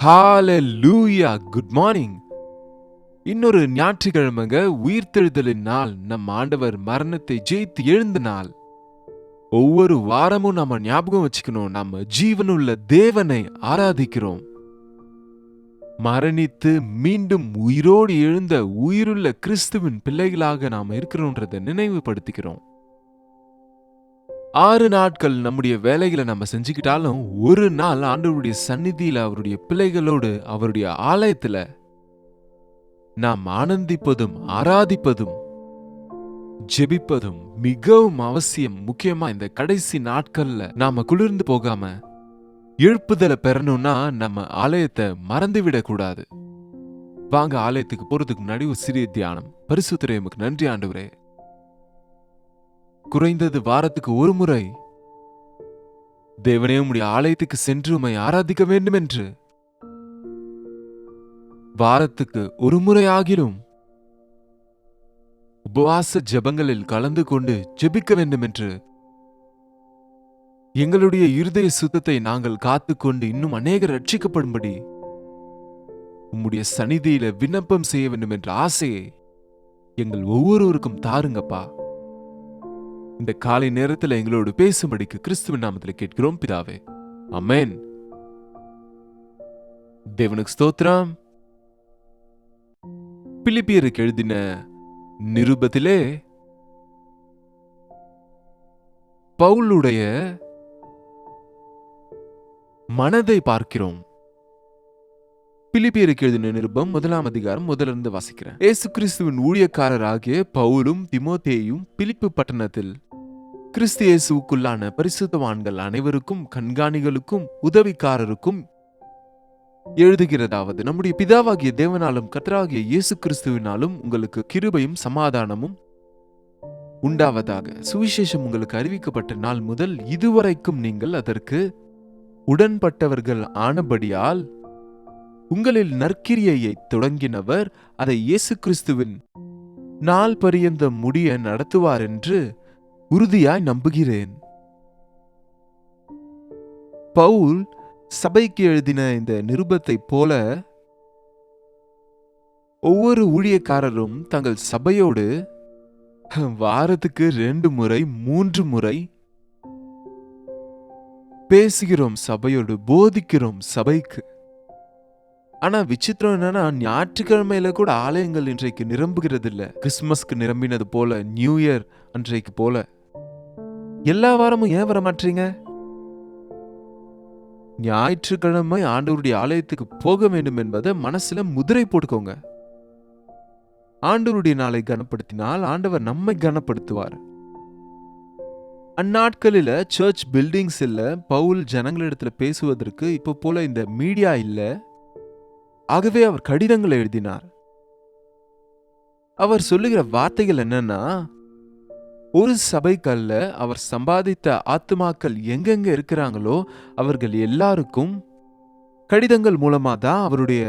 ஹalleluya good morning. இன்னொரு ஞாயிற்றுக்கிழமைங்க, உயிர்த்தெழுதலின் நாள். நம் ஆண்டவர் மரணத்தை ஜெயித்து எழுந்த நாள். ஒவ்வொரு வாரமும் நம்ம ஞாபகம் வச்சுக்கணும், நம்ம ஜீவனுள்ள தேவனை ஆராதிக்கிறோம். மரணித்து மீண்டும் உயிரோடு எழுந்த உயிருள்ள கிறிஸ்துவின் பிள்ளைகளாக நாம் இருக்கிறோன்றதை நினைவுபடுத்திக்கிறோம். 6 நாட்கள் நம்முடைய வேலைகளை நம்ம செஞ்சுக்கிட்டாலும், ஒரு நாள் ஆண்டவருடைய சந்நிதியில அவருடைய பிள்ளைகளோடு அவருடைய ஆலயத்துல நாம் ஆனந்திப்பதும் ஆராதிப்பதும் ஜெபிப்பதும் மிகவும் அவசியம். முக்கியமா இந்த கடைசி நாட்கள்ல நாம குளிர்ந்து போகாம எழுப்புதலை பெறணும்னா நம்ம ஆலயத்தை மறந்துவிடக் கூடாது. வாங்க, ஆலயத்துக்கு போறதுக்கு முன்னாடி ஒரு சிறிய தியானம். பரிசுத்தரே, உமக்கு நன்றி ஆண்டவரே. குறைந்தது வாரத்துக்கு ஒரு முறை தேவனே உம்முடைய ஆலயத்துக்கு சென்று உம்மை ஆராதிக்க வேண்டும் என்று, வாரத்துக்கு ஒரு முறை ஆகிலும் உபவாச ஜெபங்களில் கலந்து கொண்டு ஜெபிக்க வேண்டும் என்று, எங்களுடைய இருதய சுத்தத்தை நாங்கள் காத்துக்கொண்டு இன்னும் அநேகர் ரட்சிக்கப்படும்படி உம்முடைய சந்நிதியில விண்ணப்பம் செய்ய வேண்டும் என்ற ஆசையை எங்கள் ஒவ்வொருவருக்கும் தாருங்கப்பா. இந்த காலை நேரத்தில் எங்களோடு பேசும்படிக்கு கிறிஸ்துவின் நாமத்தில் கேட்கிறோம் பிதாவே, ஆமென். தேவனுக்கு ஸ்தோத்திரம். பிலிப்பியருக்கு எழுதின நிருபத்திலே பவுலுடைய மனதை பார்க்கிறோம். பிலிப்பியருக்கு எழுதின நிருபம் 1ஆம் அதிகாரம் முதலிருந்து வாசிக்கிறேன். இயேசு கிறிஸ்துவின் ஊழியக்காரராகிய பவுலும் திமோத்தேயும் பிலிப்பு பட்டணத்தில் கிறிஸ்து இயேசுவுக்குள்ளான பரிசுத்தவான்கள் அனைவருக்கும், கண்காணிகளுக்கும், உதவிக்காரருக்கும் எழுதுகிறதாவது, நம்முடைய பிதாவாகிய தேவனாலும் கர்த்தராகிய இயேசு கிறிஸ்துவினாலும் உங்களுக்கு கிருபையும் சமாதானமும் உண்டாவதாக. சுவிசேஷம் உங்களுக்கு அறிவிக்கப்பட்ட நாள் முதல் இதுவரைக்கும் நீங்கள் அதற்கு உடன்பட்டவர்கள் ஆனபடியால் உங்களில் நற்கிரியையை தொடங்கினவர் அதை இயேசு கிறிஸ்துவின் நாள் பரியந்தம் முடிய நடத்துவார் என்று உறுதியாய் நம்புகிறேன். பவுல் சபைக்கு எழுதின இந்த நிருபத்தை போல ஒவ்வொரு ஊழியக்காரரும் தங்கள் சபையோடு வாரத்துக்கு 2 முறை 3 முறை பேசுகிறோம், சபையோடு போதிக்கிறோம் சபைக்கு. ஆனா விசித்திரம் என்னன்னா, ஞாயிற்றுக்கிழமையில கூட ஆலயங்கள் இன்றைக்கு நிரம்புகிறது இல்ல. கிறிஸ்துமஸ்க்கு நிரம்பினது போல, நியூ இயர் அன்றைக்கு போல எல்லா வாரமும் ஏன் வர மாட்டீங்க? ஞாயிற்றுக்கிழமை ஆண்டவருடைய ஆலயத்துக்கு போக வேண்டும் என்பதை மனசுல முதிரை போட்டுக்கோங்க. ஆண்டவருடைய நாளை கனப்படுத்தினால் ஆண்டவர் நம்மை கனப்படுத்துவார். அந்நாட்களில சர்ச் பில்டிங்ஸ் இல்ல, பவுல் ஜனங்களிடத்துல பேசுவதற்கு இப்ப போல இந்த மீடியா இல்ல. ஆகவே அவர் கடிதங்களை எழுதினார். அவர் சொல்லுகிற வார்த்தைகள் என்னன்னா, ஒரு சபைக்கல்ல, அவர் சம்பாதித்த ஆத்துமாக்கள் எங்கெங்க இருக்கிறாங்களோ அவர்கள் எல்லாருக்கும் கடிதங்கள் மூலமா தான் அவருடைய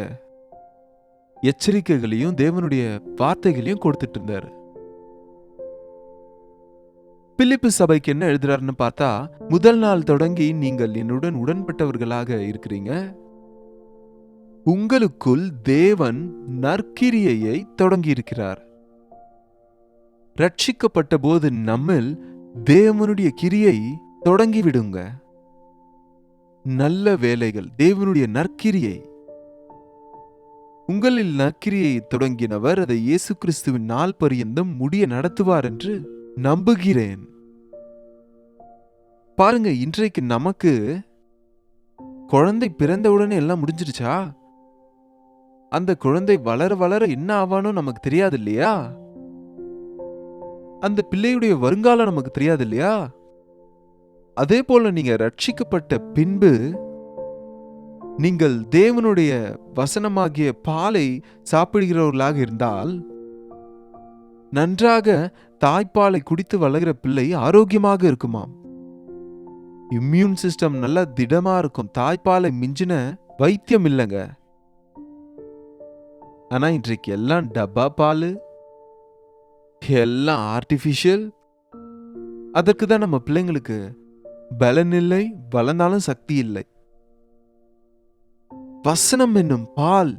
எச்சரிக்கைகளையும் தேவனுடைய வார்த்தைகளையும் கொடுத்துட்டு இருந்தாரு. பிலிப்பு சபைக்கு என்ன எழுதுறாருன்னு பார்த்தா, முதல் நாள் தொடங்கி நீங்கள் என்னுடன் உடன்பட்டவர்களாக இருக்கிறீங்க. உங்களுக்குள் தேவன் நற்கிரியையை தொடங்கி இருக்கிறார். ரட்சிக்கப்பட்ட போது நம்மில் தேவனுடைய கிரியை தொடங்கிவிடுங்க. நல்ல வேலைகள், தேவனுடைய நற்கிரியை. உங்களில் நற்கிரியை தொடங்கினவர் அதை இயேசு கிறிஸ்துவின் நாள் பரியந்தம் முடிய நடத்துவார் என்று நம்புகிறேன். பாருங்க, இன்றைக்கு நமக்கு குழந்தை பிறந்தவுடனே எல்லாம் முடிஞ்சிருச்சா? அந்த குழந்தை வளர வளர என்ன ஆவானோ நமக்கு தெரியாது இல்லையா? அந்த பிள்ளையுடைய வருங்காலம் நமக்கு தெரியாது இல்லையா? அதே போல நீங்க ரட்சிக்கப்பட்ட பின்பு நீங்கள் தேவனுடைய வசனமாகிய பாலை சாப்பிடுகிறவர்களாக இருந்தால், நன்றாக தாய்ப்பாலை குடித்து வளர்கிற பிள்ளை ஆரோக்கியமாக இருக்குமாம். இம்யூன் சிஸ்டம் நல்லா திடமா இருக்கும். தாய்ப்பாலை மிஞ்சின வைத்தியம் இல்லைங்க. ஆனா இன்றைக்கு எல்லாம் டப்பா பால், எல்லாம் ஆர்டிஃபிஷியல். அதற்கு தான் நம்ம பிள்ளைங்களுக்கு பலன் இல்லை, வளர்ந்தாலும் சக்தி இல்லை. வசனம் என்னும் பால்.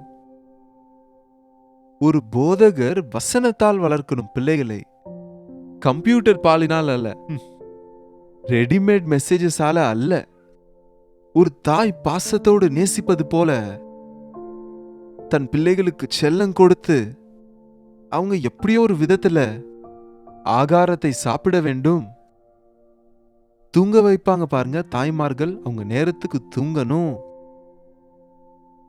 ஒரு போதகர் வசனத்தால் வளர்க்கணும் பிள்ளைகளை, கம்ப்யூட்டர் பாலினால் அல்ல, ரெடிமேட் மெசேஜஸால அல்ல. ஒரு தாய் பாசத்தோடு நேசிப்பது போல தன் பிள்ளைகளுக்கு செல்லம் கொடுத்து அவங்க எப்படியோ ஒரு விதத்துல ஆகாரத்தை சாப்பிட வேண்டும். தூங்க வைப்பாங்க பாருங்க தாய்மார்கள், அவங்க நேரத்துக்கு தூங்கணும்.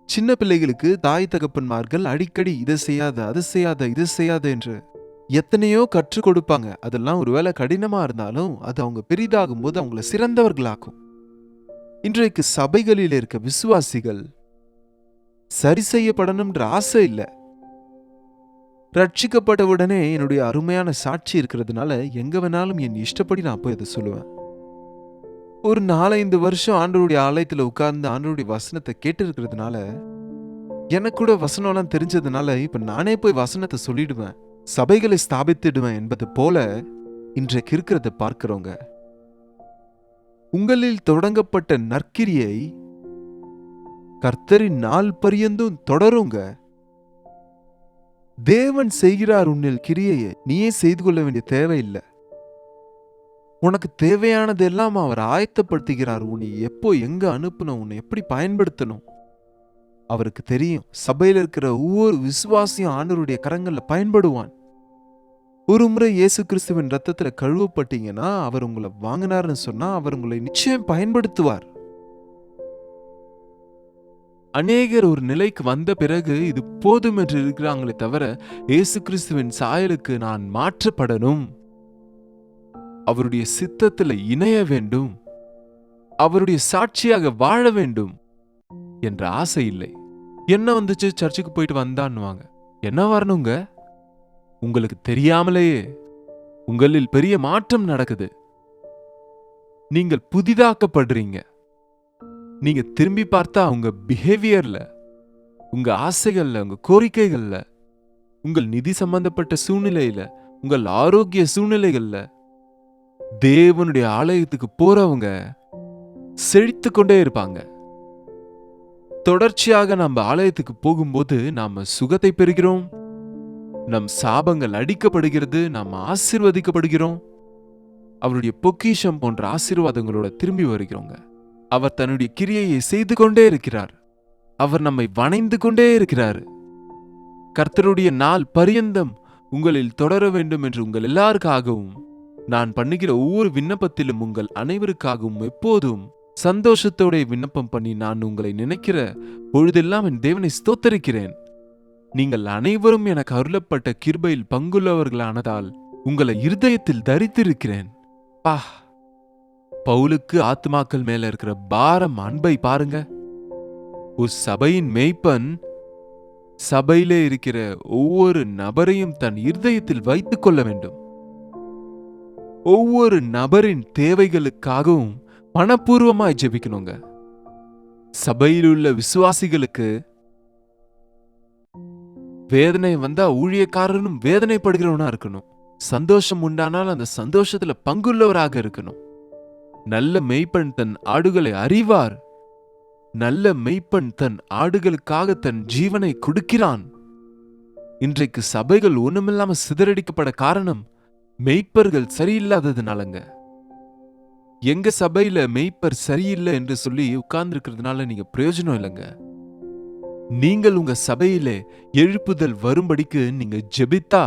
சின்ன பிள்ளைகளுக்கு தாய் தகப்பன்மார்கள் அடிக்கடி இதை செய்யாத, அதை செய்யாத, இதை செய்யாத என்று எத்தனையோ கற்றுக் கொடுப்பாங்க. அதெல்லாம் ஒருவேளை கடினமா இருந்தாலும் அது அவங்க பெரிதாகும் போது அவங்கள சிறந்தவர்களாக்கும். இன்றைக்கு சபைகளில் இருக்க விசுவாசிகள் சரி செய்யப்படணும்ன்ற ஆசை இல்லை. ரட்சிக்கப்பட்ட உடனே என்னுடைய அருமையான சாட்சி இருக்கிறதுனால எங்க வேணாலும் என் இஷ்டப்படி நான் போய் அதை சொல்லுவேன். ஒரு 4-5 வருஷம் ஆண்டவருடைய ஆலயத்துல உட்கார்ந்து ஆண்டவருடைய வசனத்தை கேட்டு இருக்கிறதுனால, எனக்கு கூட வசனம்லாம் தெரிஞ்சதுனால இப்ப நானே போய் வசனத்தை சொல்லிடுவேன், சபைகளை ஸ்தாபித்திடுவேன் என்பது போல இன்றைக்கு இருக்கிறத பார்க்கிறோங்க. உங்களில் தொடங்கப்பட்ட நற்கிரியை கர்த்தரின் நாள் பரியந்தும் தொடருங்க. தேவன் செய்கிறார் உன்னில் கிரியையை, நீயே செய்து கொள்ள வேண்டிய தேவையில்லை. உனக்கு தேவையானது எல்லாம் அவர் ஆயத்தப்படுத்துகிறார். உன்னை எப்போ எங்க அனுப்பணும், உன்னை எப்படி பயன்படுத்தணும் அவருக்கு தெரியும். சபையில் இருக்கிற ஒவ்வொரு விசுவாசியும் ஆண்டவருடைய கரங்கள்ல பயன்படுவான். ஒரு முறை இயேசு கிறிஸ்துவின் ரத்தத்துல கழுவப்பட்டீங்கன்னா, அவர் உங்களை வாங்கினார்னு சொன்னா அவர் உங்களை நிச்சயம் பயன்படுத்துவார். அநேகர் ஒரு நிலைக்கு வந்த பிறகு இது போதும் என்று இருக்கிறாங்களே தவிர, இயேசு கிறிஸ்துவின் சாயலுக்கு நான் மாற்றப்படணும், அவருடைய சித்தத்துல இணைய வேண்டும், அவருடைய சாட்சியாக வாழ வேண்டும் என்ற ஆசை இல்லை. என்ன வந்துச்சு, சர்ச்சுக்கு போயிட்டு வந்தான்னுவாங்க. என்ன வரணுங்க? உங்களுக்கு தெரியாமலேயே உங்களில் பெரிய மாற்றம் நடக்குது. நீங்கள் புதிதாக்கப்படுறீங்க. நீங்க திரும்பி பார்த்தா உங்க பிஹேவியர்ல, உங்க ஆசைகள்ல, உங்க கோரிக்கைகள்ல, உங்கள் நிதி சம்பந்தப்பட்ட சூழ்நிலையில, உங்கள் ஆரோக்கிய சூழ்நிலைகள்ல தேவனுடைய ஆலயத்துக்கு போறவங்க செழித்து கொண்டே இருப்பாங்க. தொடர்ச்சியாக நம்ம ஆலயத்துக்கு போகும்போது நாம சுகத்தை பெறுகிறோம், நம் சாபங்கள் அடிக்கப்படுகிறது, நாம ஆசீர்வதிக்கப்படுகிறோம், அவருடைய பொக்கிஷம் போன்ற ஆசீர்வாதங்களோட திரும்பி வருகிறோங்க. அவர் தன்னுடைய கிரியையை செய்து கொண்டே இருக்கிறார். அவர் நம்மை வணைந்து கொண்டே இருக்கிறார். கர்த்தருடைய நாள் பரியந்தம் உங்களில் தொடர வேண்டும் என்று உங்கள் எல்லாருக்காகவும், நான் பண்ணுகிற ஒவ்வொரு விண்ணப்பத்திலும் உங்கள் அனைவருக்காகவும் எப்போதும் சந்தோஷத்தோட விண்ணப்பம் பண்ணி நான் உங்களை நினைக்கிற பொழுதெல்லாம் என் தேவனை ஸ்தோத்தரிக்கிறேன். நீங்கள் அனைவரும் எனக்கு அருளப்பட்ட கிருபையில் பங்குள்ளவர்களானதால் உங்களை இருதயத்தில் தரித்திருக்கிறேன். பா, பவுலுக்கு ஆத்மாக்கள் மேல இருக்கிற பாரம், அன்பை பாருங்க. ஒரு சபையின் மேய்ப்பன் சபையிலே இருக்கிற ஒவ்வொரு நபரையும் தன் இருதயத்தில் வைத்துக் கொள்ள வேண்டும். ஒவ்வொரு நபரின் தேவைகளுக்காகவும் மனப்பூர்வமாய் ஜெபிக்கணுங்க. சபையில் உள்ள விசுவாசிகளுக்கு வேதனை வந்தா ஊழியக்காரனும் வேதனைப்படுகிறவனா இருக்கணும். சந்தோஷம் உண்டானால் அந்த சந்தோஷத்துல பங்குள்ளவராக இருக்கணும். நல்ல மெய்ப்பன் தன் ஆடுகளை அறிவார். நல்ல மெய்ப்பன் தன் ஆடுகளுக்காக தன் ஜீவனை கொடுக்கிறான். இன்றைக்கு சபைகள் ஒண்ணுமில்லாம சிதறடிக்கப்பட காரணம் மெய்ப்பர்கள் சரியில்லாததுனாலங்க. எங்க சபையில மெய்ப்பர் சரியில்லை என்று சொல்லி உட்கார்ந்து இருக்கிறதுனால நீங்க பிரயோஜனம் இல்லைங்க. நீங்கள் உங்க சபையிலே எழுப்புதல் வரும்படிக்கு நீங்க ஜெபித்தா,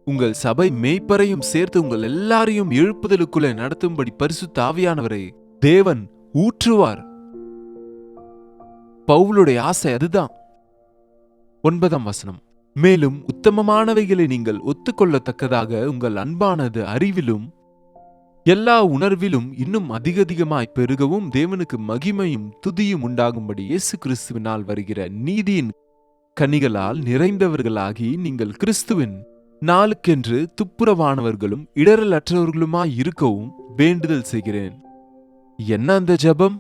உங்கள் சபை மேய்ப்பரையும் சேர்த்து உங்கள் எல்லாரையும் எழுப்புதலுக்குள்ளே நடத்தும்படி பரிசுத்த ஆவியானவரை தேவன் ஊற்றுவார். பவுலுடைய ஆசை அதுதான். 9ஆம் வசனம், மேலும் உத்தமமானவைகளை நீங்கள் ஒத்துக்கொள்ளத்தக்கதாக உங்கள் அன்பானது அறிவிலும் எல்லா உணர்விலும் இன்னும் அதிகமாய் பெருகவும் தேவனுக்கு மகிமையும் துதியும் உண்டாகும்படி இயேசு கிறிஸ்துவினால் வருகிற நீதியின் கனிகளால் நிறைந்தவர்களாகி நீங்கள் கிறிஸ்துவின் நாளுக்கென்று துப்புரவானவர்களும் இடரலற்றவர்களுமாய் இருக்கவும் வேண்டுதல் செய்கிறேன். என்ன அந்த ஜெபம்?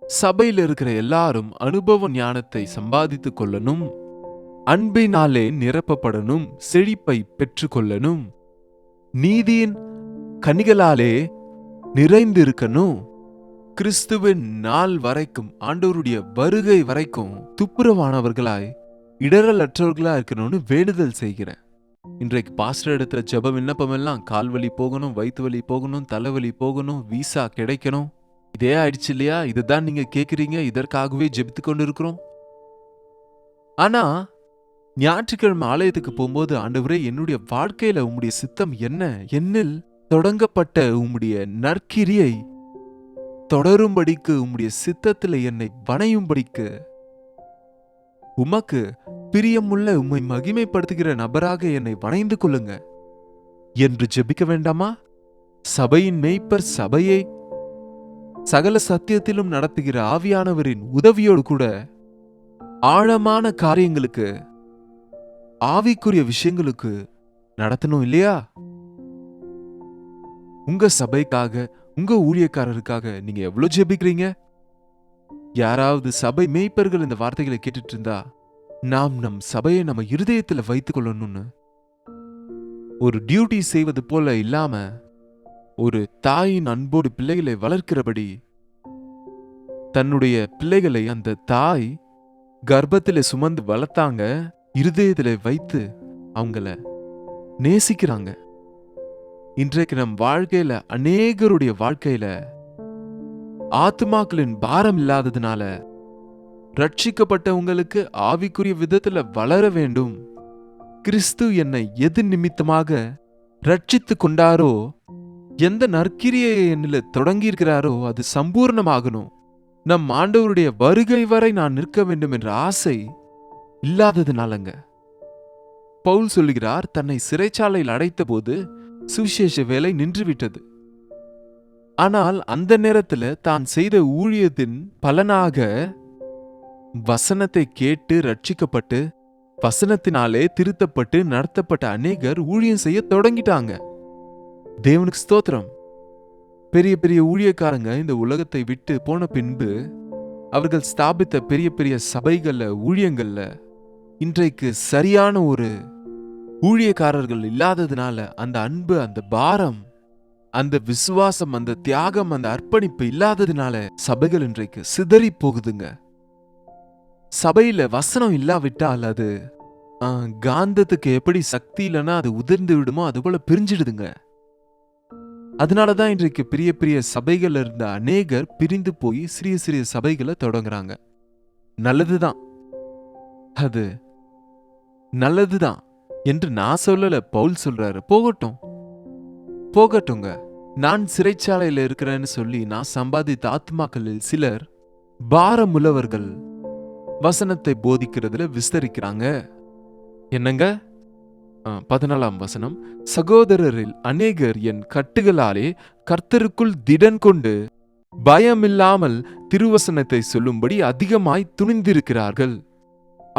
சபையில் இருக்கிற எல்லாரும் அனுபவ ஞானத்தை சம்பாதித்துக் கொள்ளணும், அன்பினாலே நிரப்பப்படணும், செழிப்பை பெற்றுக்கொள்ளணும், நீதியின் கனிகளாலே நிறைந்திருக்கணும், கிறிஸ்துவின் நாள் வரைக்கும், ஆண்டவருடைய வருகை வரைக்கும் துப்புரவானவர்களாய் இடரலற்றவர்களா இருக்கணும்னு வேண்டுதல் செய்கிறேன். இன்றைக்கு பாஸ்டர் இடத்துல ஜெப விண்ணப்பம் எல்லாம் கால்வலி போகணும், வயிற்று வலி போகணும், தலைவலி போகணும், விசா கிடைக்கணும். இதே ஆயிடுச்சு இல்லையா? இதுதான் நீங்க கேட்குறீங்க, இதற்காகவே ஜெபித்து கொண்டு இருக்கிறோம். ஆனா ஞாயிற்றுக்கிழமை ஆலயத்துக்கு போகும்போது, ஆண்டவரே என்னுடைய வாழ்க்கையில உம்முடைய சித்தம் என்ன, என்னில் தொடங்கப்பட்ட உம்முடைய நற்கிரியை தொடரும்படிக்கு, உம்முடைய சித்தத்தில் என்னை வணையும்படிக்கு, உமக்கு பிரியமுள்ள உம்மை மகிமைப்படுத்துகிற நபராக என்னை வணைந்து கொள்ளுங்க என்று ஜெபிக்க வேண்டாமா? சபையின் மேய்ப்பர் சபையை சகல சத்தியத்திலும் நடத்துகிற ஆவியானவரின் உதவியோடு கூட ஆழமான காரியங்களுக்கு, ஆவிக்குரிய விஷயங்களுக்கு நடத்தணும் இல்லையா? உங்க சபைக்காக, உங்க ஊழியக்காரருக்காக நீங்க எவ்வளவு ஜெபிக்கிறீங்க? யாராவது சபை மேய்ப்பர்கள் இந்த வார்த்தைகளை கேட்டுட்டு இருந்தா, நாம் நம் சபையை நம்ம இருதயத்துல வைத்துக் கொள்ளணும்னு, ஒரு டியூட்டி செய்வது போல இல்லாம ஒரு தாயின் அன்போடு பிள்ளைகளை வளர்க்கிறபடி, தன்னுடைய பிள்ளைகளை அந்த தாய் கர்ப்பத்தில சுமந்து வளர்த்தாங்க, இருதயத்துல வைத்து அவங்கள நேசிக்கிறாங்க. இன்றைக்கு நம் வாழ்க்கையில, அநேகருடைய வாழ்க்கையில ஆத்துமாக்களின் பாரம் இல்லாததுனால, ரட்சிக்கப்பட்டவங்களுக்கு ஆவிக்குரிய விதத்துல வளர வேண்டும், கிறிஸ்து என்னை எது நிமித்தமாக ரட்சித்து கொண்டாரோ, எந்த நற்கிரியை என்னில தொடங்கியிருக்கிறாரோ அது சம்பூர்ணமாகணும், நம் ஆண்டவருடைய வருகை வரை நான் நிற்க வேண்டும் என்ற ஆசை இல்லாததுனாலங்க. பவுல் சொல்லுகிறார், தன்னை சிறைச்சாலையில் அடைத்த போது சுவிசேஷ வேலை நின்றுவிட்டது. ஆனால் அந்த நேரத்தில் தான் செய்த ஊழியத்தின் பலனாக வசனத்தை கேட்டு ரட்சிக்கப்பட்டு, வசனத்தினாலே திருத்தப்பட்டு நடத்தப்பட்ட அநேகர் ஊழியம் செய்ய தொடங்கிட்டாங்க. தேவனுக்கு ஸ்தோத்திரம். பெரிய பெரிய ஊழியக்காரங்க இந்த உலகத்தை விட்டு போன பின்பு அவர்கள் ஸ்தாபித்த பெரிய பெரிய சபைகள்ல, ஊழியங்கள்ல இன்றைக்கு சரியான ஒரு ஊழியக்காரர்கள் இல்லாததுனால, அந்த அன்பு, அந்த பாரம், அந்த விசுவாசம், அந்த தியாகம், அந்த அர்ப்பணிப்பு இல்லாததுனால சபைகள் இன்றைக்கு சிதறி போகுதுங்க. சபையில வசனம் இல்லாவிட்டால் அது காந்தத்துக்கு எப்படி சக்தி இல்லைன்னா அது உதிர்ந்து விடுமோ அது போல பிரிஞ்சிடுதுங்க. அதனாலதான் இன்றைக்கு பெரிய பெரிய சபைகள் இருந்த அநேகர் பிரிந்து போய் சிறிய சிறிய சபைகளை தொடங்குறாங்க. நல்லதுதான், அது நல்லதுதான் என்று நான் சொல்லல, பவுல் சொல்றாரு. போகட்டும் போகட்டுங்க. நான் சிறைச்சாலையில இருக்கிறேன்னு சொல்லி நான் சம்பாதித்த ஆத்மாக்களில் சிலர் பாரமுள்ளவர்கள் வசனத்தை போதிக்கிறதுல விஸ்தரிக்கிறாங்க. என்னங்க? 14ஆம் வசனம், சகோதரரில் அநேகர் என் கட்டுகளாலே கர்த்தருக்குள் திடன் கொண்டு பயமில்லாமல் திருவசனத்தை சொல்லும்படி அதிகமாய் துணிந்திருக்கிறார்கள்.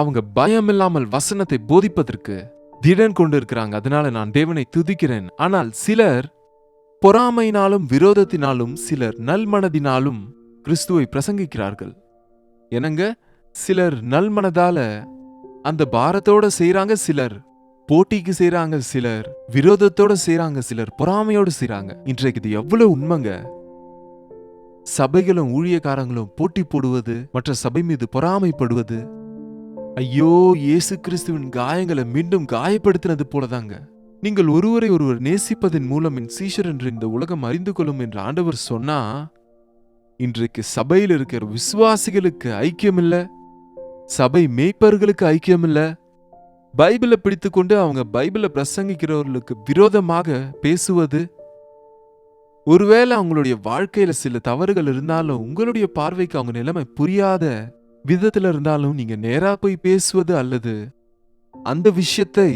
அவங்க பயமில்லாமல் வசனத்தை போதிப்பதற்கு திடன் கொண்டு இருக்கிறாங்க. அதனால நான் தேவனை துதிக்கிறேன். ஆனால் சிலர் பொறாமையினாலும் விரோதத்தினாலும், சிலர் நல்மனதினாலும் கிறிஸ்துவை பிரசங்கிக்கிறார்கள். என்னங்க? சிலர் நல்மனதால அந்த பாரத்தோட செய்யறாங்க, சிலர் போட்டிக்கு செய்யறாங்க, சிலர் விரோதத்தோட செய்யறாங்க, சிலர் பொறாமையோடு செய்யறாங்க. இன்றைக்கு இது எவ்வளவு உண்மைங்க. சபைகளும் ஊழியக்காரங்களும் போட்டி போடுவது, மற்ற சபை மீது பொறாமைப்படுவது, ஐயோ, இயேசு கிறிஸ்துவின் காயங்களை மீண்டும் காயப்படுத்தினது போலதாங்க. நீங்கள் ஒருவரை ஒருவர் நேசிப்பதன் மூலம் என் சீஷர் என்று இந்த உலகம் அறிந்து கொள்ளும் என்று ஆண்டவர் சொன்னா, இன்றைக்கு சபையில் இருக்கிற விசுவாசிகளுக்கு ஐக்கியம் இல்ல, சபை மேய்ப்பர்களுக்கு ஐக்கியம் இல்ல, பைபிளை பிடித்துக்கொண்டு அவங்க பைபிளை பிரசங்கிக்கிறவர்களுக்கு விரோதமாக பேசுவது. ஒருவேளை அவங்களுடைய வாழ்க்கையில சில தவறுகள் இருந்தாலும், உங்களுடைய பார்வைக்கு அவங்க நிலைமை புரியாத விதத்துல இருந்தாலும், நீங்க நேரா போய் பேசுவது அல்லது அந்த விஷயத்தை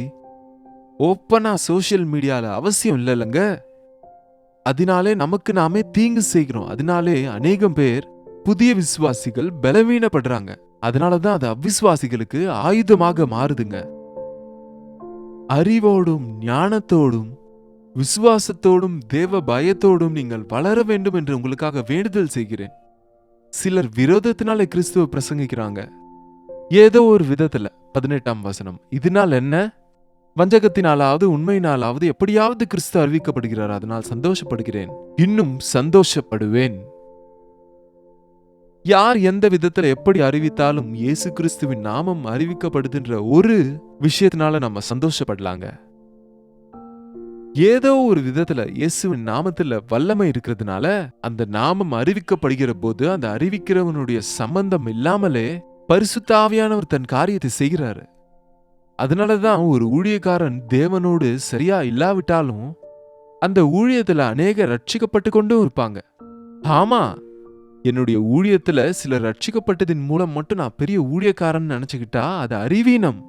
ஓப்பனா சோசியல் மீடியால அவசியம் இல்லைங்க. அதனாலே நமக்கு நாமே தீங்கு செய்கிறோம். அதனாலே அநேகம் பேர் புதிய விசுவாசிகள் பலவீனப்படுறாங்க. அதனாலதான் அது அவ்விசுவாசிகளுக்கு ஆயுதமாக மாறுதுங்க. அறிவோடும் ஞானத்தோடும் விசுவாசத்தோடும் தேவ பயத்தோடும் நீங்கள் வளர வேண்டும் என்று உங்களுக்காக வேண்டுதல் செய்கிறேன். சிலர் விரோதத்தினாலே கிறிஸ்துவ பிரசங்கிக்கிறாங்க, ஏதோ ஒரு விதத்துல. 18ஆம் வசனம், இதனால் என்ன? வஞ்சகத்தினாலாவது உண்மையினாலாவது எப்படியாவது கிறிஸ்து அறிவிக்கப்படுகிறார், அதனால் சந்தோஷப்படுகிறேன், இன்னும் சந்தோஷப்படுவேன். யார் எந்த விதத்துல எப்படி அறிவித்தாலும் இயேசு கிறிஸ்துவின் நாமம் அறிவிக்கப்படுதுன்ற ஒரு விஷயத்தினால நம்ம சந்தோஷப்படலாங்க. ஏதோ ஒரு விதத்துல இயேசுவின் நாமத்துல வல்லமை இருக்கிறதுனால அந்த நாமம் அறிவிக்கப்படுகிற போது அந்த அறிவிக்கிறவனுடைய சம்பந்தம் இல்லாமலே பரிசுத்த ஆவியானவர் தன் காரியத்தை செய்கிறாரு. அதனாலதான் ஒரு ஊழியக்காரன் தேவனோடு சரியா இல்லாவிட்டாலும் அந்த ஊழியத்துல அநேக ரட்சிக்கப்பட்டு கொண்டும் இருப்பாங்க. ஆமா, என்னுடைய ஊழியத்துல சிலர் ரட்சிக்கப்பட்டதின் மூலம் மட்டும் நான் பெரிய ஊழியக்காரன் நினைச்சுக்கிட்டா அது அறிவீனம்.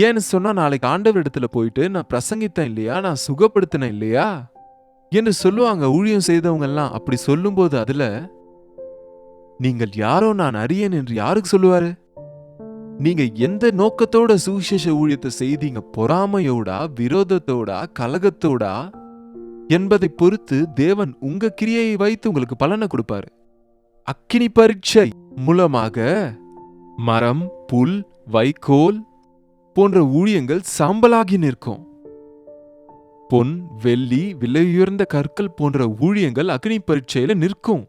ஏன்னு சொன்னா நாளைக்கு ஆண்டவர் இடத்துல போயிட்டு நான் பிரசங்கித்தேன் இல்லையா, நான் சுகப்படுத்தினேன் இல்லையா என்று சொல்லுவாங்க ஊழியம் செய்தவங்க எல்லாம். அப்படி சொல்லும்போது அதுல நீங்கள் யாரோ நான் அறியேன் என்று யாருக்கு சொல்லுவாரு? நீங்க எந்த நோக்கத்தோட சுவிசேஷ ஊழியத்தை செய்தீங்க, பொறாமையோடா, விரோதத்தோடா, கலகத்தோடா என்பதை பொறுத்து தேவன் உங்க கிரியையை வைத்து உங்களுக்கு பலனை கொடுப்பாரு. அக்கினி பரீட்சை மூலமாக மரம், புல், வைக்கோல் போன்ற ஊழியங்கள் சாம்பலாகி நிற்கும். பொன், வெள்ளி, விலையுயர்ந்த கற்கள் போன்ற ஊழியங்கள் அக்கினி பரீட்சையில நிற்கும்.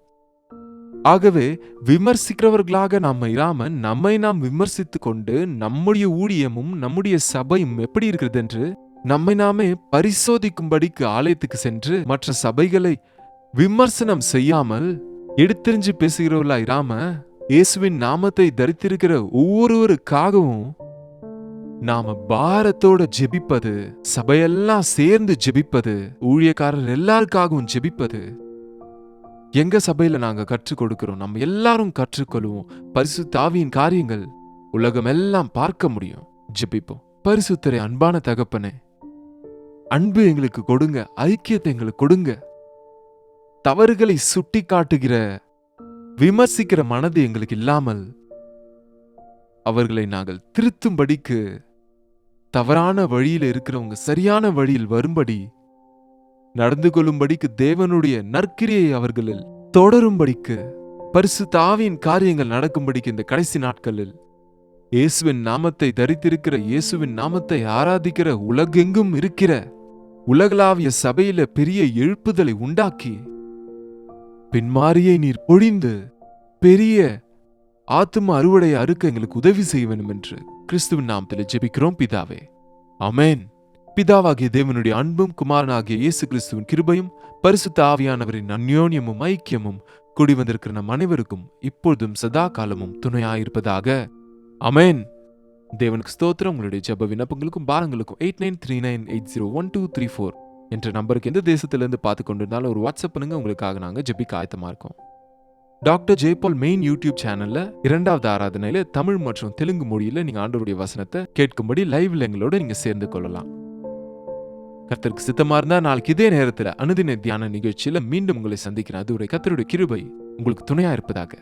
ஆகவே விமர்சிக்கிறவர்களாக நாம இராம நம்மை நாம் விமர்சித்து கொண்டு நம்முடைய ஊழியமும் நம்முடைய சபையும் எப்படி இருக்கிறது என்று நம்மை நாமே பரிசோதிக்கும்படிக்கு ஆலயத்துக்கு சென்று மற்ற சபைகளை விமர்சனம் செய்யாமல் எடுத்தெறிஞ்சு பேசுகிறவர்களா இராம இயேசுவின் நாமத்தை தரித்திருக்கிற ஒவ்வொருவருக்காகவும் நாம பாரத்தோட ஜெபிப்பது, சபையெல்லாம் சேர்ந்து ஜெபிப்பது, ஊழியக்காரர் எல்லாருக்காகவும் ஜெபிப்பது எங்க சபையில நாங்க கற்றுக் கொடுக்கிறோம். நம்ம எல்லாரும் கற்றுக்கொள்வோம். பரிசுத்த ஆவியின் காரியங்கள் உலகம் எல்லாம் பார்க்க முடியும். ஜெபிப்போம். பரிசுத்தரே, அன்பான தகப்பனே, அன்பு எங்களுக்கு கொடுங்க, ஐக்கியத்தை எங்களுக்கு கொடுங்க. தவறுகளை சுட்டி காட்டுகிற விமர்சிக்கிற மனது எங்களுக்கு இல்லாமல் அவர்களை நாங்கள் திருத்தும்படிக்கு, தவறான வழியில் இருக்கிறவங்க சரியான வழியில் வரும்படி நடந்து கொள்ளும்படிக்கு, தேவனுடைய நற்கிரியை அவர்களில் தொடரும்படிக்கு, பரிசுத்த ஆவியின் காரியங்கள் நடக்கும்படிக்கு இந்த கடைசி நாட்களில் இயேசுவின் நாமத்தை தரித்திருக்கிற, இயேசுவின் நாமத்தை ஆராதிக்கிற உலகெங்கும் இருக்கிற உலகளாவிய சபையில பெரிய எழுப்புதலை உண்டாக்கி பின்மாரியை நீர் பொழிந்து பெரிய ஆத்தும அறுவடையை அறுக்க எங்களுக்கு உதவி செய்ய வேண்டும் என்று கிறிஸ்துவின் நாமத்தில் ஜெபிக்கிறோம் பிதாவே, ஆமென். பிதாவாகிய தேவனுடைய அன்பும் குமாரனாகிய இயேசு கிறிஸ்துவின் கிருபையும் பரிசுத்த ஆவியானவரின் அந்யோன்யமும் ஐக்கியமும் கூடி வந்திருக்கிற நம் அனைவருக்கும் இப்பொழுதும் சதா காலமும் துணையாயிருப்பதாக, ஆமென். தேவனுக்கு ஸ்தோத்திரம். உங்களுடைய ஜெப விண்ணப்பங்களுக்கும் பாரங்களுக்கும் 8939801234 என்ற நம்பருக்கு எந்த தேசத்திலிருந்து பார்த்து கொண்டிருந்தாலும் ஒரு வாட்ஸ்அப் பண்ணுங்க. உங்களுக்காக நாங்க ஜெபிக்க ஆயத்தமா இருக்கோம். டாக்டர் ஜெயபால் மெயின் யூடியூப் சேனல்ல 2வது ஆராதனையில தமிழ் மற்றும் தெலுங்கு மொழியில நீங்க ஆண்டவருடைய வசனத்தை கேட்கும்படி லைவ்ல எங்களோட நீங்க சேர்ந்து கொள்ளலாம். கர்த்தருக்கு சித்தமா இருந்தா நாளைக்கு இதே நேரத்துல அனுதின தியான நிகழ்ச்சியில மீண்டும் உங்களை சந்திக்கிறேன். அதுவரை கர்த்தருடைய கிருபை உங்களுக்கு துணையா இருப்பதாக.